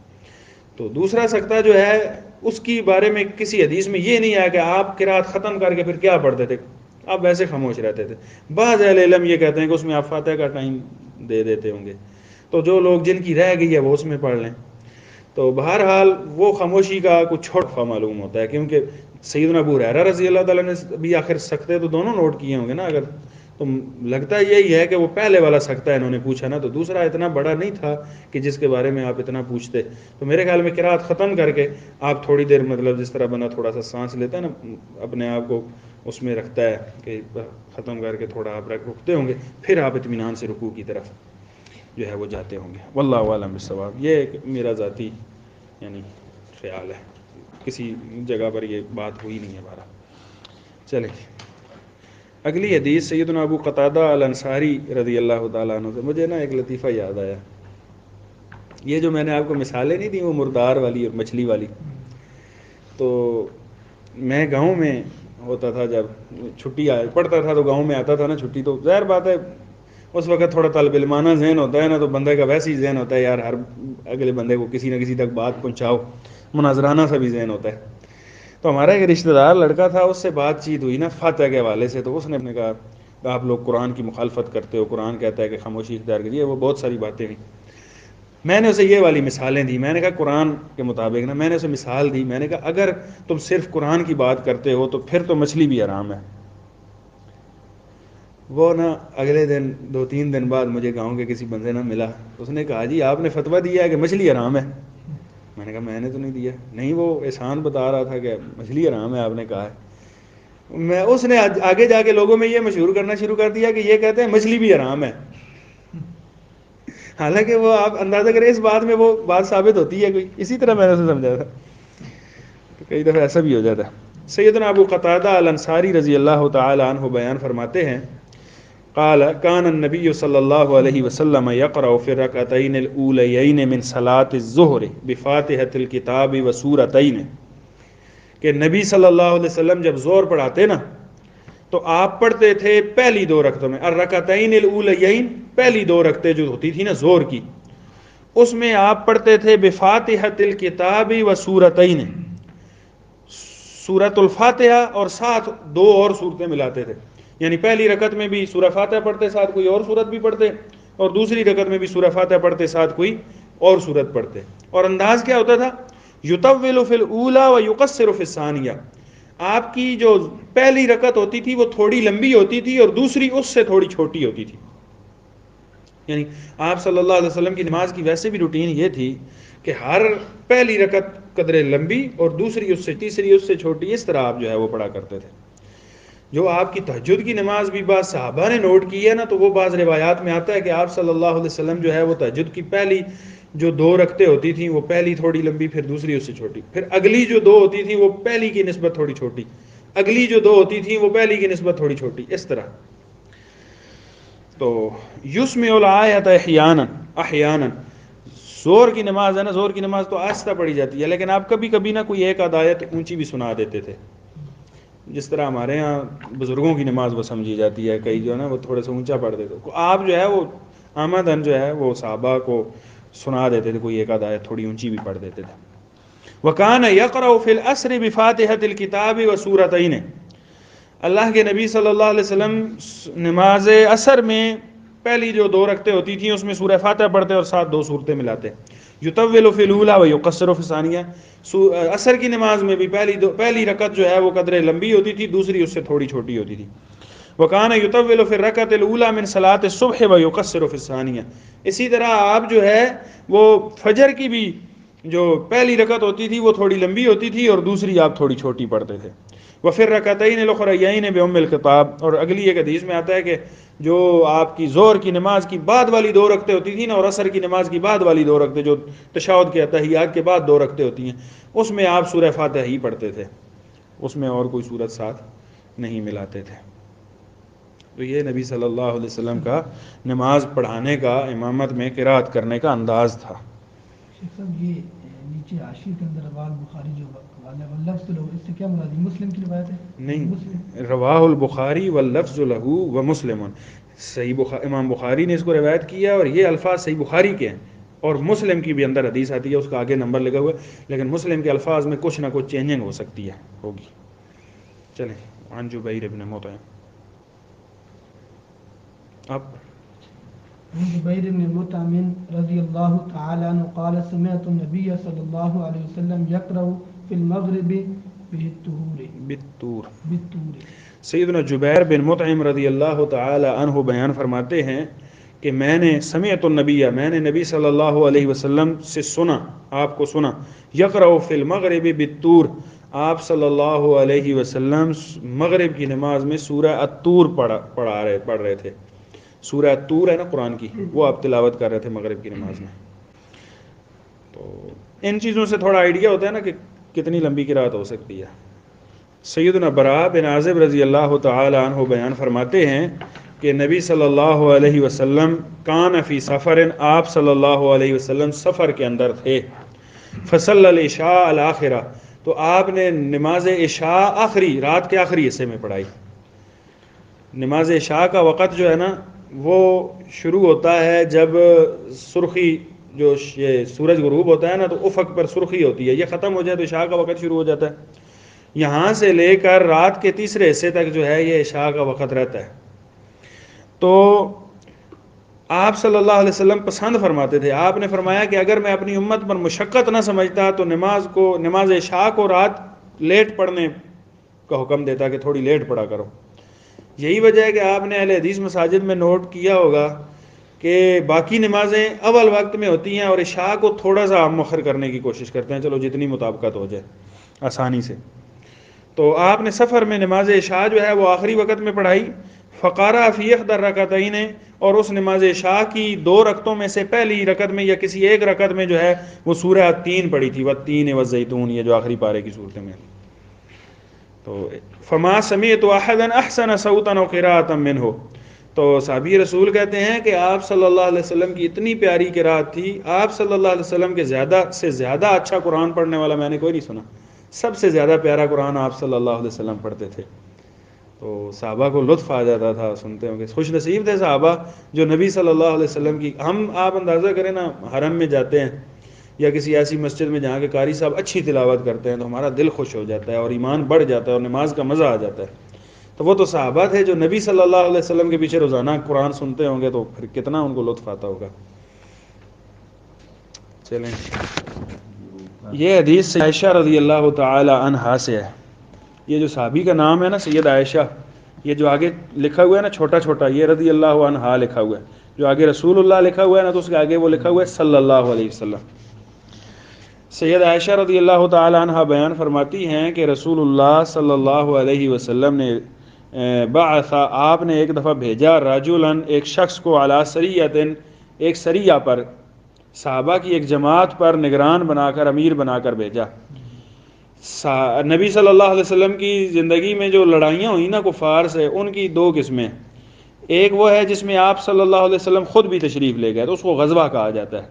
تو دوسرا سکتہ جو ہے اس کی بارے میں کسی حدیث میں یہ نہیں آیا کہ آپ قرات ختم کر کے پھر کیا پڑھتے تھے، آپ ویسے خاموش رہتے تھے. بعض اہل علم یہ کہتے ہیں کہ اس میں آپ فاتحہ کا ٹائم دے دیتے ہوں گے، تو جو لوگ جن کی رہ گئی ہے وہ اس میں پڑھ لیں. تو بہرحال وہ خاموشی کا کچھ چھوٹا معلوم ہوتا ہے، کیونکہ سیدنا ابو ہریرہ رضی اللہ تعالیٰ نے بھی آخر سکتے تو دونوں نوٹ کیے ہوں گے نا. اگر تو لگتا یہی ہے کہ وہ پہلے والا سکتہ انہوں نے پوچھا نا، تو دوسرا اتنا بڑا نہیں تھا کہ جس کے بارے میں آپ اتنا پوچھتے. تو میرے خیال میں قرات ختم کر کے آپ تھوڑی دیر، مطلب جس طرح بندہ تھوڑا سا سانس لیتا ہے نا، اپنے آپ کو اس میں رکھتا ہے کہ ختم کر کے تھوڑا آپ رکتے ہوں گے، پھر آپ اطمینان سے رکوع کی طرف جو ہے وہ جاتے ہوں گے. واللہ اعلم بالصواب. یہ ایک میرا ذاتی یعنی خیال ہے، کسی جگہ پر یہ بات ہوئی نہیں ہے ہمارا. چلیں اگلی حدیث سیدنا ابو قتادہ الانصاری رضی اللہ تعالیٰ عنہ سے. مجھے نا ایک لطیفہ یاد آیا. یہ جو میں نے آپ کو مثالیں نہیں دی وہ مردار والی اور مچھلی والی، تو میں گاؤں میں ہوتا تھا، جب چھٹی پڑھتا تھا تو گاؤں میں آتا تھا نا چھٹی، تو ظاہر بات ہے اس وقت تھوڑا طالب علمانہ ذہن ہوتا ہے نا، تو بندے کا ویسے ہی ذہن ہوتا ہے یار ہر اگلے بندے کو کسی نہ کسی تک بات پہنچاؤ، مناظرانہ سا بھی ذہن ہوتا ہے. تو ہمارا ایک رشتہ دار لڑکا تھا، اس سے بات چیت ہوئی نا فاتحہ کے حوالے سے. تو اس نے کہا آپ لوگ قرآن کی مخالفت کرتے ہو، قرآن کہتا ہے کہ خاموشی اختیار کیجیے، وہ بہت ساری باتیں ہیں. میں نے اسے یہ والی مثالیں دی. میں نے کہا قرآن کے مطابق نا, میں نے اسے مثال دی, میں نے کہا اگر تم صرف قرآن کی بات کرتے ہو تو پھر تو مچھلی بھی حرام ہے. وہ نا اگلے دن 2-3 دن بعد مجھے گاؤں کے کسی بندے نہ ملا, اس نے کہا جی آپ نے فتویٰ دیا ہے کہ مچھلی حرام ہے. میں نے کہا میں نے تو نہیں دیا. نہیں, وہ احسان بتا رہا تھا کہ مچھلی حرام ہے آپ نے کہا ہے. اس نے آگے جا کے لوگوں میں یہ مشہور کرنا شروع کر دیا کہ یہ کہتے ہیں مچھلی بھی حرام ہے. حالانکہ وہ آپ اندازہ کریں اس بات میں وہ بات ثابت ہوتی ہے کوئی. اسی طرح میں نے اسے سمجھا تھا. تو کئی دفعہ ایسا بھی ہو جاتا ہے. سیدنا ابو قتادہ الانصاری رضی اللہ تعالی عنہ بیان فرماتے ہیں, قال كان النبي صلی اللہ علیہ وسلم يقرأ في الركعتين الاوليين من صلاة الظہر بفاتحة الكتاب وسورتين, کہ نبی صلی اللہ علیہ وسلم جب ظہر پڑھاتے نا تو آپ پڑھتے تھے پہلی 2 رکعتوں میں, الرکعتین الاولیین, پہلی 2 رکعتیں جو ہوتی تھی نا ظہر کی, اس میں آپ پڑھتے تھے بفاتحۃ الکتاب و سورتین, سورۃ الفاتحہ اور ساتھ 2 اور صورتیں ملاتے تھے. یعنی پہلی رکعت میں بھی سورہ فاتحہ پڑھتے, ساتھ کوئی اور صورت بھی پڑھتے, اور دوسری رکعت میں بھی سورہ فاتحہ پڑھتے, ساتھ کوئی اور صورت پڑھتے. اور انداز کیا ہوتا تھا, یطول فی الاولی و یقصر فی الثانیہ, آپ کی جو پہلی رکعت ہوتی تھی وہ تھوڑی لمبی ہوتی تھی اور دوسری اس سے تھوڑی چھوٹی ہوتی تھی. یعنی آپ صلی اللہ علیہ وسلم کی نماز کی ویسے بھی روٹین یہ تھی کہ ہر پہلی رکعت قدرے لمبی اور دوسری اس سے, تیسری اس سے چھوٹی, اس طرح آپ جو ہے وہ پڑھا کرتے تھے. جو آپ کی تہجد کی نماز بھی بعض صحابہ نے نوٹ کی ہے نا, تو وہ بعض روایات میں آتا ہے کہ آپ صلی اللہ علیہ وسلم جو ہے وہ تہجد کی پہلی جو 2 رکعتیں ہوتی تھیں وہ پہلی تھوڑی لمبی, پھر دوسری اس سے چھوٹی, پھر اگلی جو 2 ہوتی تھیں وہ پہلی کی نسبت تھوڑی چھوٹی, اگلی جو 2 ہوتی تھیں وہ پہلی کی نسبت تھوڑی چھوٹی, اس طرح. تو یسمع الآیۃ احیانا, زور کی نماز ہے نا, زور کی نماز تو آہستہ پڑھی جاتی ہے, لیکن آپ کبھی کبھی نہ کوئی ایک آدھ آیت اونچی بھی سنا دیتے تھے. جس طرح ہمارے ہاں بزرگوں کی نماز وہ سمجھی جاتی ہے, کئی جو ہے نا وہ تھوڑے سے اونچا پڑھ دیتے, آپ جو ہے وہ آمدن جو ہے وہ صحابہ کو سنا دیتے تھے, کوئی ایک آدھ آیت تھوڑی اونچی بھی پڑھ دیتے تھے. وَكَانَ يَقْرَأُ فِي الْعَصْرِ بِفَاتِحَةِ الْكِتَابِ وَسُورَتَيْنِ, اللہ کے نبی صلی اللہ علیہ وسلم نماز عصر میں پہلی جو 2 رکعتیں ہوتی تھیں اس میں سورہ فاتحہ پڑھتے اور ساتھ 2 صورتیں ملاتے. یطول فی الاولی و یقصر فی الثانیہ, عصر کی نماز میں بھی پہلی رکعت جو ہے وہ قدرے لمبی ہوتی تھی, دوسری اس سے تھوڑی چھوٹی ہوتی تھی. وَكَانَ يُطَوِّلُ فِي الرَّكْعَةِ الْأُولَى مِنْ صَلَاةِ الصُّبْحِ وَيُقَصِّرُ فِي الثَّانِيَةِ. اسی طرح آپ جو ہے وہ فجر کی بھی جو پہلی رکعت ہوتی تھی وہ تھوڑی لمبی ہوتی تھی اور دوسری آپ تھوڑی چھوٹی پڑھتے تھے. وَفِي الرَّكْعَتَيْنِ الْأُخْرَيَيْنِ بِأُمِّ الْخِطَابِ, اور اگلی ایک حدیث میں آتا ہے کہ جو آپ کی ظہر کی نماز کی بعد والی 2 رکعتیں ہوتی تھیں نا, اور عصر کی نماز کی بعد والی 2 رکعتیں جو تشہد کے تحیات کے بعد 2 رکعتیں ہوتی ہیں, اس میں آپ سورہ فاتحہ ہی پڑھتے تھے, اس میں اور کوئی صورت ساتھ نہیں ملاتے تھے. تو یہ نبی صلی اللہ علیہ وسلم کا نماز پڑھانے کا, امامت میں قرات کرنے کا انداز تھا. شیخ صاحب یہ نیچے عاشر کے اندر رواه البخاری جو والا واللفظ له, اس سے کیا مراد ہے؟ مسلم کی روایت ہے؟ نہیں, رواہ البخاری واللفظ له ومسلم, صحیح امام بخاری نے اس کو روایت کیا اور یہ الفاظ صحیح بخاری کے ہیں, اور مسلم کی بھی اندر حدیث آتی ہے, اس کا آگے نمبر لگا ہوا ہے, لیکن مسلم کے الفاظ میں کچھ نہ کچھ چینجنگ ہو سکتی ہے, ہوگی. چلیں, عن جبیر بن مطعم, اب جبیر بن مطعم رضی اللہ تعالی عنہ قال سمعت النبی صلی اللہ علیہ وسلم یقرأ فی المغرب بالطور. بالطور. سیدنا جبیر بن مطعم رضی اللہ تعالی عنہ بیان فرماتے ہیں کہ میں نے سمعت النبی, میں نے نبی صلی اللہ علیہ وسلم سے سنا, آپ کو سنا, یقرأ فی المغرب بالطور, آپ صلی اللہ علیہ وسلم مغرب کی نماز میں سورہ الطور پڑھ رہے تھے. سورہ الطور ہے نا قرآن کی, وہ آپ تلاوت کر رہے تھے مغرب کی نماز میں. تو ان چیزوں سے تھوڑا آئیڈیا ہوتا ہے نا کہ کتنی لمبی قرات ہو سکتی ہے. سیدنا براء بن عازب رضی اللہ تعالی عنہ بیان فرماتے ہیں کہ نبی صلی اللہ علیہ وسلم کان فی سفر, آپ صلی اللہ علیہ وسلم سفر کے اندر تھے. فصلی العشاء الاخرہ, تو آپ نے نماز عشاء آخری, رات کے آخری حصے میں پڑھائی. نماز عشاء کا وقت جو ہے نا وہ شروع ہوتا ہے جب سرخی, جو یہ سورج غروب ہوتا ہے نا تو افق پر سرخی ہوتی ہے, یہ ختم ہو جائے تو عشاء کا وقت شروع ہو جاتا ہے. یہاں سے لے کر رات کے تیسرے حصے تک جو ہے یہ عشاء کا وقت رہتا ہے. تو آپ صلی اللہ علیہ وسلم پسند فرماتے تھے. آپ نے فرمایا کہ اگر میں اپنی امت پر مشقت نہ سمجھتا تو نماز عشاء کو رات لیٹ پڑھنے کا حکم دیتا کہ تھوڑی لیٹ پڑھا کرو. یہی وجہ ہے کہ آپ نے اہل حدیث مساجد میں نوٹ کیا ہوگا کہ باقی نمازیں اول وقت میں ہوتی ہیں اور عشاء کو تھوڑا سا مؤخر کرنے کی کوشش کرتے ہیں, چلو جتنی مطابقت ہو جائے آسانی سے. تو آپ نے سفر میں نماز عشاء جو ہے وہ آخری وقت میں پڑھائی. فقارہ فی احدی رکعتین, اور اس نماز عشاء کی 2 رکعتوں میں سے پہلی رکعت میں یا کسی ایک رکعت میں جو ہے وہ سورہ 3 پڑھی تھی, والتین والزیتون, یہ جو آخری پارے کی صورتیں میں. تو فما سمعت احدا احسن صوتا وقراءۃ منہ, تو صحابی رسول کہتے ہیں کہ آپ صلی اللہ علیہ وسلم کی اتنی پیاری قرات تھی, آپ صلی اللہ علیہ وسلم کے زیادہ سے زیادہ اچھا قرآن پڑھنے والا میں نے کوئی نہیں سنا. سب سے زیادہ پیارا قرآن آپ صلی اللہ علیہ وسلم پڑھتے تھے. تو صحابہ کو لطف آ جاتا تھا سنتے ہوں کہ خوش نصیب تھے صحابہ جو نبی صلی اللہ علیہ وسلم کی. آپ اندازہ کریں نا, حرم میں جاتے ہیں یا کسی ایسی مسجد میں جہاں کے قاری صاحب اچھی تلاوت کرتے ہیں تو ہمارا دل خوش ہو جاتا ہے اور ایمان بڑھ جاتا ہے اور نماز کا مزہ آ جاتا ہے. تو وہ تو صحابہ تھے جو نبی صلی اللہ علیہ وسلم کے پیچھے روزانہ قرآن سنتے ہوں گے, تو پھر کتنا ان کو لطف آتا ہوگا. چلیں, یہ حدیث سے عائشہ رضی اللہ تعالی عنہا سے ہے. یہ جو صحابی کا نام ہے نا سید عائشہ, یہ جو آگے لکھا ہوا ہے نا چھوٹا چھوٹا, یہ رضی اللہ عنہا لکھا ہوا ہے. جو آگے رسول اللہ لکھا ہوا ہے نا تو اس کے آگے وہ لکھا ہوا ہے صلی اللہ علیہ وسلم. سید عائشہ رضی اللہ تعالی عنہا بیان فرماتی ہیں کہ رسول اللہ صلی اللہ علیہ وسلم نے بعث, آپ نے ایک دفعہ بھیجا, رجلاً, ایک شخص کو, علی سریۃ, ایک سریہ پر, صحابہ کی ایک جماعت پر نگران بنا کر, امیر بنا کر بھیجا. نبی صلی اللہ علیہ وسلم کی زندگی میں جو لڑائیاں ہوئیں نا کفار سے, ان کی 2 قسمیں. ایک وہ ہے جس میں آپ صلی اللہ علیہ وسلم خود بھی تشریف لے گئے, تو اس کو غزوہ کہا جاتا ہے,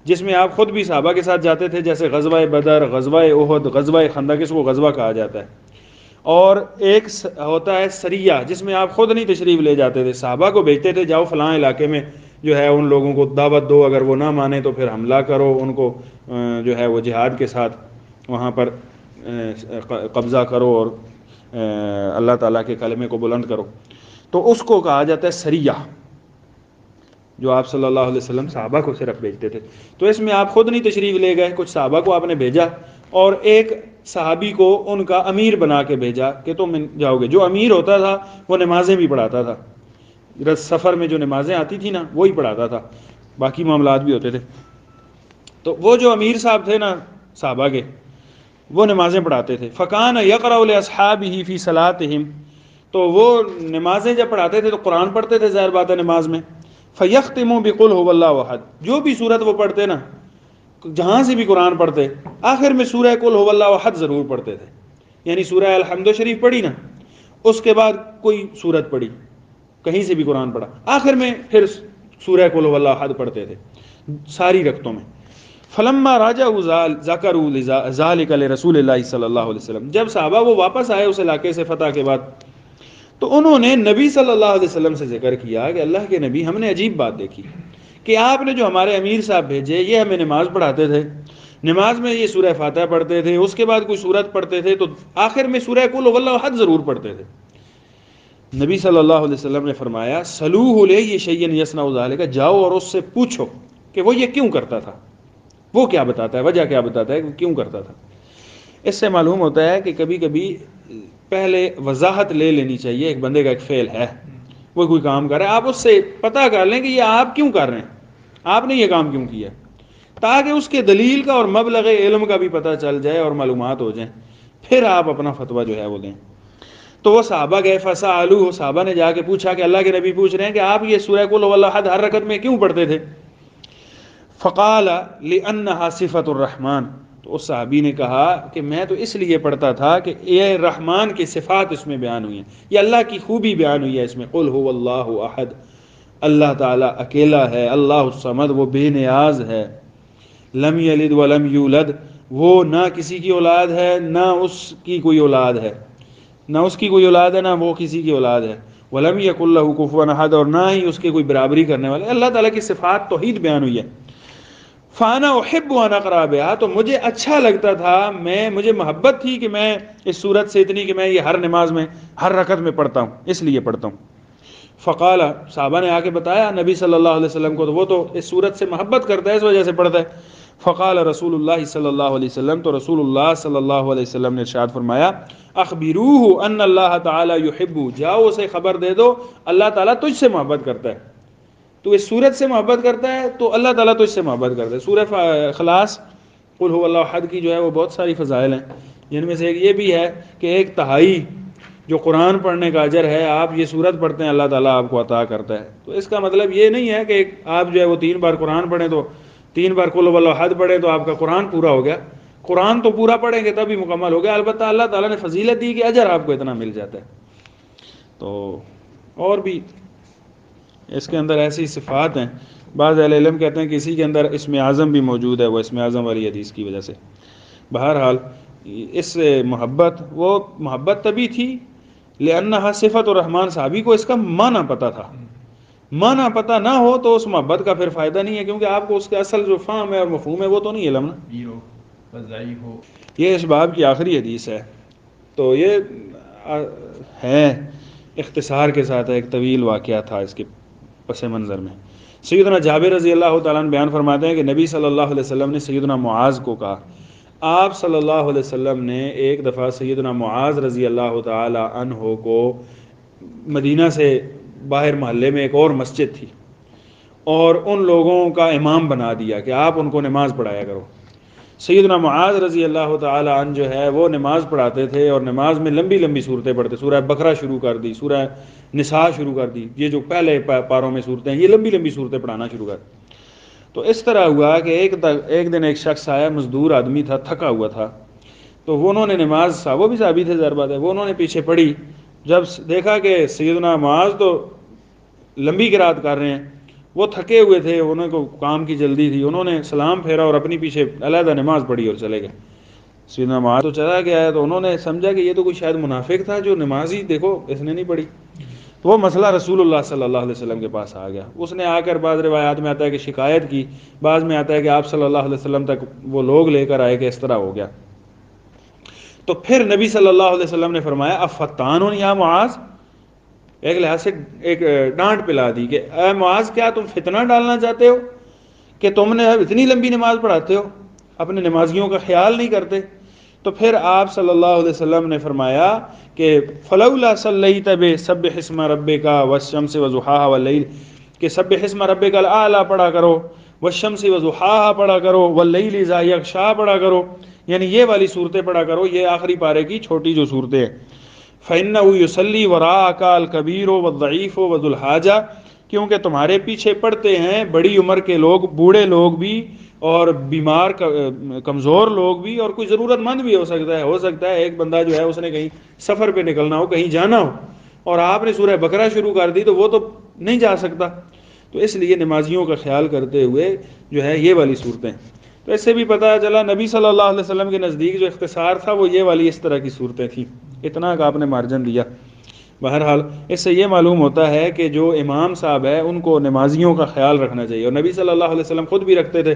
جس میں آپ خود بھی صحابہ کے ساتھ جاتے تھے, جیسے غزوہ بدر, غزوہ احد, غزوہ خندق, اس کو غزوہ کہا جاتا ہے. اور ایک ہوتا ہے سریہ, جس میں آپ خود نہیں تشریف لے جاتے تھے, صحابہ کو بھیجتے تھے جاؤ فلاں علاقے میں جو ہے ان لوگوں کو دعوت دو, اگر وہ نہ مانے تو پھر حملہ کرو, ان کو جو ہے وہ جہاد کے ساتھ وہاں پر قبضہ کرو اور اللہ تعالیٰ کے کلمے کو بلند کرو. تو اس کو کہا جاتا ہے سریہ, جو آپ صلی اللہ علیہ وسلم صحابہ کو صرف بھیجتے تھے. تو اس میں آپ خود نہیں تشریف لے گئے, کچھ صحابہ کو آپ نے بھیجا, اور ایک صحابی کو ان کا امیر بنا کے بھیجا کہ تم جاؤ گے. جو امیر ہوتا تھا وہ نمازیں بھی پڑھاتا تھا, سفر میں جو نمازیں آتی تھی نا وہی پڑھاتا تھا, باقی معاملات بھی ہوتے تھے. تو وہ جو امیر صاحب تھے نا صحابہ کے, وہ نمازیں پڑھاتے تھے. فکان یقرأ لاصحابہ فی صلاتہم, تو وہ نمازیں جب پڑھاتے تھے تو قرآن پڑھتے تھے ظاہر بات ہے نماز میں. فیختم بقل هو اللہ احد, جو بھی صورت وہ پڑھتے نا, جہاں سے بھی قرآن پڑھتے, آخر میں سورہ قل هو اللہ احد ضرور پڑھتے تھے. یعنی سورہ الحمد شریف پڑھی نا, اس کے بعد کوئی صورت پڑھی, کہیں سے بھی قرآن پڑھا, آخر میں پھر سورہ قل هو اللہ احد پڑھتے تھے ساری رکعتوں میں. فلما راجعوا ذکروا ذلک لرسول اللہ صلی اللہ علیہ وسلم, جب صحابہ وہ واپس آئے اس علاقے سے فتح کے بعد, تو انہوں نے نبی صلی اللہ علیہ وسلم سے ذکر کیا کہ اللہ کے نبی, ہم نے عجیب بات دیکھی کہ آپ نے جو ہمارے امیر صاحب بھیجے یہ ہمیں نماز پڑھاتے تھے, نماز میں یہ سورہ فاتحہ پڑھتے تھے, اس کے بعد کوئی سورت پڑھتے تھے, تو آخر میں سورہ قل هو اللہ احد ضرور پڑھتے تھے. نبی صلی اللہ علیہ وسلم نے فرمایا سلوہ لیہ شیئا یصنع ذلک, جاؤ اور اس سے پوچھو کہ وہ یہ کیوں کرتا تھا, وہ کیا بتاتا ہے, وجہ کیا بتاتا ہے کہ کیوں کرتا تھا. اس سے معلوم ہوتا ہے کہ کبھی کبھی پہلے وضاحت لے لینی چاہیے. ایک بندے کا ایک فعل ہے, وہ کوئی کام کر رہا ہے, آپ اس سے پتہ کر لیں کہ یہ آپ کیوں کر رہے ہیں, آپ نے یہ کام کیوں کیا, تاکہ اس کے دلیل کا اور مبلغ علم کا بھی پتہ چل جائے اور معلومات ہو جائیں, پھر آپ اپنا فتویٰ جو ہے وہ دیں. تو وہ صحابہ گئے, فسألوہ, صحابہ نے جا کے پوچھا کہ اللہ کے نبی پوچھ رہے ہیں کہ آپ یہ سورہ قل هو اللہ احد ہر رکعت میں کیوں پڑھتے تھے. فقال لأنها صفۃ الرحمن, تو اس صحابی نے کہا کہ میں تو اس لیے پڑھتا تھا کہ یہ رحمان کی صفات اس میں بیان ہوئی ہیں, یہ اللہ کی خوبی بیان ہوئی ہے اس میں. قل هو اللہ احد, اللہ تعالیٰ اکیلا ہے, اللہ الصمد, وہ بے نیاز ہے, لم یلد ولم یولد, وہ نہ کسی کی اولاد ہے نہ اس کی کوئی اولاد ہے, نہ اس کی کوئی اولاد ہے نہ وہ کسی کی اولاد ہے, ولم یکن لہ کفوا احد, اور نہ ہی اس کے کوئی برابری کرنے والے. اللہ تعالیٰ کی صفات توحید بیان ہوئی ہے. فانا احب ان اقرا بها, تو مجھے اچھا لگتا تھا, مجھے محبت تھی کہ میں اس صورت سے اتنی کہ میں یہ ہر نماز میں ہر رکعت میں پڑھتا ہوں, اس لیے پڑھتا ہوں. فقال، صحابہ نے آ کے بتایا نبی صلی اللہ علیہ وسلم کو، تو وہ تو اس صورت سے محبت کرتا ہے، اس وجہ سے پڑھتا ہے. فقال رسول اللہ صلی اللہ علیہ وسلم، تو رسول اللہ صلی اللہ علیہ وسلم نے ارشاد فرمایا، اخبروہ ان اللہ تعالی یحب، جاؤ اسے خبر دے دو اللہ تعالیٰ تجھ سے محبت کرتا ہے. تو اس صورت سے محبت کرتا ہے تو اللہ تعالیٰ تجھ سے محبت کرتا ہے. سورہ اخلاص قل هو اللہ احد کی جو ہے وہ بہت ساری فضائل ہیں، جن میں سے ایک یہ بھی ہے کہ 1/3 جو قرآن پڑھنے کا اجر ہے، آپ یہ سورت پڑھتے ہیں اللہ تعالیٰ آپ کو عطا کرتا ہے. تو اس کا مطلب یہ نہیں ہے کہ آپ جو ہے وہ 3 بار قرآن پڑھیں تو 3 بار قل هو اللہ احد پڑھیں تو آپ کا قرآن پورا ہو گیا. قرآن تو پورا پڑھیں گے تبھی مکمل ہو گیا، البتہ اللہ تعالیٰ نے فضیلت دی کہ اجر آپ کو اتنا مل جاتا ہے. تو اور بھی اس کے اندر ایسی صفات ہیں، بعض اہل علم کہتے ہیں کہ اسی کے اندر اسم اعظم بھی موجود ہے، وہ اسم اعظم والی حدیث کی وجہ سے. بہرحال اس وہ محبت تبھی تھی لأنہا صفت الرحمن. صحابی کو اس کا معنی پتہ تھا، معنی پتہ نہ ہو تو اس محبت کا پھر فائدہ نہیں ہے، کیونکہ آپ کو اس کا اصل جو فہم ہے اور مفہوم ہے وہ تو نہیں علم نا. یہ اس باب کی آخری حدیث ہے. تو یہ ہے اختصار کے ساتھ ایک طویل واقعہ تھا اس کے پس منظر میں. سیدنا جابر رضی اللہ تعالیٰ عنہ بیان فرماتے ہیں کہ نبی صلی اللہ علیہ وسلم نے سیدنا معاذ کو کہا، آپ صلی اللہ علیہ وسلم نے ایک دفعہ سیدنا معاذ رضی اللہ تعالیٰ عنہ کو مدینہ سے باہر محلے میں ایک اور مسجد تھی اور ان لوگوں کا امام بنا دیا کہ آپ ان کو نماز پڑھایا کرو. سیدنا معاذ رضی اللہ تعالیٰ عنہ جو ہے وہ نماز پڑھاتے تھے اور نماز میں لمبی لمبی صورتیں پڑھتے. سورہ بقرہ شروع کر دی، سورہ نساء شروع کر دی، یہ جو پہلے پاروں میں صورتیں ہیں یہ لمبی لمبی صورتیں پڑھانا شروع کر دی. تو اس طرح ہوا کہ ایک دن ایک شخص آیا، مزدور آدمی تھا، تھکا ہوا تھا. تو وہ انہوں نے نماز، وہ بھی صحابی تھے ظاہر بات ہے، وہ انہوں نے پیچھے پڑھی. جب دیکھا کہ سیدنا معاذ تو لمبی قرات کر رہے ہیں، وہ تھکے ہوئے تھے، انہوں کو کام کی جلدی تھی، انہوں نے سلام پھیرا اور اپنی پیچھے علیحدہ نماز پڑھی اور چلے گئے. سیدنا معاذ تو چلا گیا ہے، تو انہوں نے سمجھا کہ یہ تو کوئی شاید منافق تھا جو نماز ہی دیکھو اس نے نہیں پڑھی. تو وہ مسئلہ رسول اللہ صلی اللہ علیہ وسلم کے پاس آ گیا. اس نے آ کر بعض روایات میں آتا ہے کہ شکایت کی، بعض میں آتا ہے کہ آپ صلی اللہ علیہ وسلم تک وہ لوگ لے کر آئے کہ اس طرح ہو گیا. تو پھر نبی صلی اللہ علیہ وسلم نے فرمایا افتانون یا معاذ، ایک لحاظ سے ایک ڈانٹ پلا دی کہ اے معاذ کیا تم فتنہ ڈالنا چاہتے ہو کہ تم نے اب اتنی لمبی نماز پڑھاتے ہو، اپنے نمازیوں کا خیال نہیں کرتے. تو پھر آپ صلی اللہ علیہ وسلم نے فرمایا کہ فلولا صلیت بسبح اسم ربک والشمس وضحاها واللیل، کہ سبح اسم ربک الاعلی پڑھا کرو، والشمس وضحاها پڑھا کرو، واللیل اذا یغشا پڑھا کرو، یعنی یہ والی صورتیں پڑھا کرو، یہ آخری پارے کی چھوٹی جو صورتیں ہیں. فإنه يصلي وراءك الكبير والضعيف وذو الحاجة، کیونکہ تمہارے پیچھے پڑھتے ہیں بڑی عمر کے لوگ، بوڑھے لوگ بھی اور بیمار کمزور لوگ بھی، اور کوئی ضرورت مند بھی ہو سکتا ہے ایک بندہ جو ہے اس نے کہیں سفر پہ نکلنا ہو، کہیں جانا ہو، اور آپ نے سورہ بقرہ شروع کر دی تو وہ تو نہیں جا سکتا. تو اس لیے نمازیوں کا خیال کرتے ہوئے جو ہے یہ والی صورتیں. تو اس سے بھی پتہ چلا نبی صلی اللہ علیہ وسلم کے نزدیک جو اختصار تھا وہ یہ والی اس طرح کی صورتیں تھیں، اتنا کا آپ نے مارجن دیا. بہرحال اس سے یہ معلوم ہوتا ہے کہ جو امام صاحب ہے ان کو نمازیوں کا خیال رکھنا چاہیے، اور نبی صلی اللہ علیہ وسلم خود بھی رکھتے تھے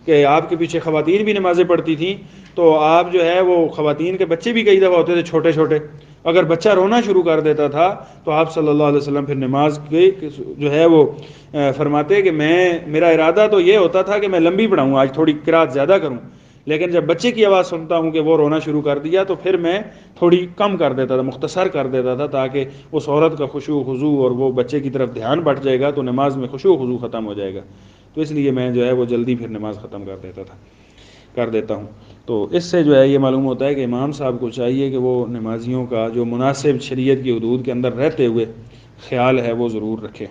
کہ آپ کے پیچھے خواتین بھی نمازیں پڑھتی تھیں، تو آپ جو ہے وہ خواتین کے بچے بھی کئی دفعہ ہوتے تھے چھوٹے چھوٹے، اگر بچہ رونا شروع کر دیتا تھا تو آپ صلی اللہ علیہ وسلم پھر نماز کی جو ہے وہ فرماتے کہ میرا ارادہ تو یہ ہوتا تھا کہ میں لمبی پڑھاؤں، آج تھوڑی قرات زیادہ کروں، لیکن جب بچے کی آواز سنتا ہوں کہ وہ رونا شروع کر دیا تو پھر میں تھوڑی کم کر دیتا تھا، مختصر کر دیتا تھا، تاکہ اس عورت کا خشوع و خضوع اور وہ بچے کی طرف دھیان بٹ جائے گا تو نماز میں خشوع و خضوع ختم ہو جائے گا. تو اس لیے میں جو ہے وہ جلدی پھر نماز ختم کر دیتا ہوں. تو اس سے جو ہے یہ معلوم ہوتا ہے کہ امام صاحب کو چاہیے کہ وہ نمازیوں کا جو مناسب شریعت کی حدود کے اندر رہتے ہوئے خیال ہے وہ ضرور رکھے.